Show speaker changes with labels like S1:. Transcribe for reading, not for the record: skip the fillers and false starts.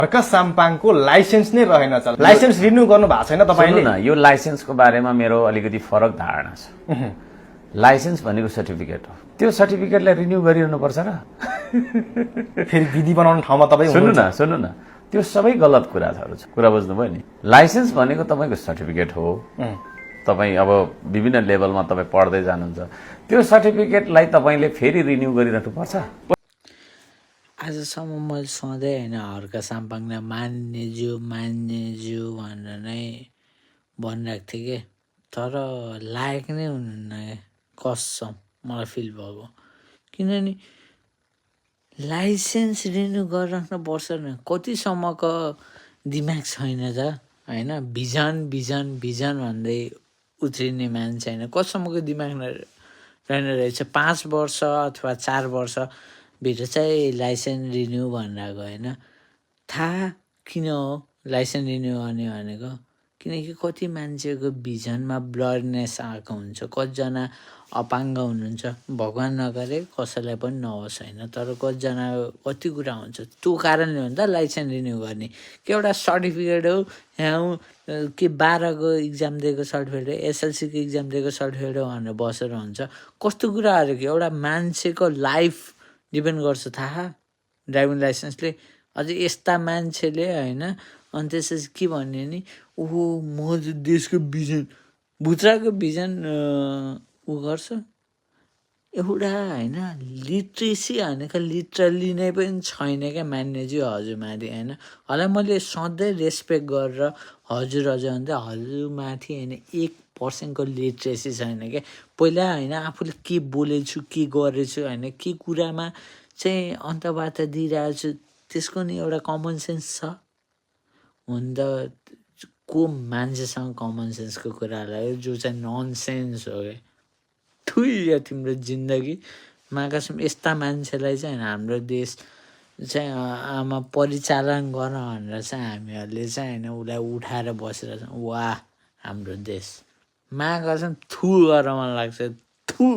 S1: अर्का साम्पाङको लाइसेन्स नै रहेनछ। लाइसेन्स रिन्यू गर्नु भएको छैन तपाईले?
S2: न, यो लाइसेन्सको बारेमा मेरो अलिकति फरक धारणा छ। लाइसेन्स भनेको सर्टिफिकेट हो, त्यो सर्टिफिकेटलाई रिन्यू गरिरहनु पर्छ र?
S1: फेरि विधि बनाउने ठाउँमा तपाईँ
S2: सुन्नु न, त्यो सबै गलत कुराहरू छ। कुरा बुझ्नुभयो नि? लाइसेन्स भनेको तपाईँको सर्टिफिकेट हो। तपाईँ अब विभिन्न लेभलमा तपाईँ पढ्दै जानुहुन्छ, त्यो सर्टिफिकेटलाई तपाईँले फेरि रिन्यू गरिराख्नु पर्छ।
S3: आजसम्म मैले सधैँ होइन हर्का साम्पाङलाई मान्नेज्यू भनेर नै भनिरहेको थिएँ कि, तर लायक नै हुनुहुन्न क्या, कसम मलाई फिल भएको। किनभने लाइसेन्स रिन्यू गरिराख्नु पर्छ न, कतिसम्मको दिमाग छैन त होइन? भिजन भन्दै उत्रिने मान्छे होइन, कतिसम्मको दिमाग रहेन रहेछ। 5 वर्ष अथवा 4 वर्ष भित्र चाहिँ लाइसेन्स रिन्यू भनिरहेको होइन। थाहा किन हो लाइसेन्स रिन्यू गर्ने भनेको? किनकि कति मान्छेको भिजनमा ब्लरनेस आएको हुन्छ, कतिजना अपाङ्ग हुनुहुन्छ, भगवान् नगरे कसैलाई पनि नहोस् होइन, तर कतिजना कति कुरा हुन्छ। त्यो कारणले हो नि त लाइसेन्स रिन्यू गर्ने। कि एउटा सर्टिफिकेट हो, यहाँ के 12को इक्जाम दिएको सर्टिफिकेट हो, एसएलसीको इक्जाम दिएको सर्टिफिकेट हो भनेर बसेर हुन्छ। कस्तो कुराहरू कि एउटा मान्छेको लाइफ डिपेन्ड गर्छ थाहा ड्राइभिङ लाइसेन्सले। अझै यस्ता मान्छेले होइन, अनि त्यसपछि के भन्ने नि, ओहो म देशको भिजन भित्रको भिजन ऊ गर्छ। एउटा होइन लिट्रेसी भनेको लिटरली नै पनि छैन क्या मान्नेज्यू हजुरमाथि होइन। होला मैले सधैँ रेस्पेक्ट गरेर हजुर भन्दा हजुरमाथि होइन 1% लिट्रेसी छैन क्या। पहिला होइन आफूले के बोलेछु के गरेछु होइन, के कुरामा चाहिँ अन्तवार्ता दिइरहेको छु त्यसको नि एउटा कमन सेन्स छ। हुन त को मान्छेसँग कमन सेन्सको कुरा लाग्यो जो चाहिँ नन सेन्स हो क्या। थुइ तिम्रो जिन्दगीमा कसम यस्ता मान्छेलाई चाहिँ हाम्रो देश चाहिँ आमा परिचालन गर भनेर चाहिँ हामीहरूले चाहिँ होइन उसलाई उठाएर बसेर छौँ। वाह हाम्रो देश कसम थु गरेर मन लाग्छ, थु।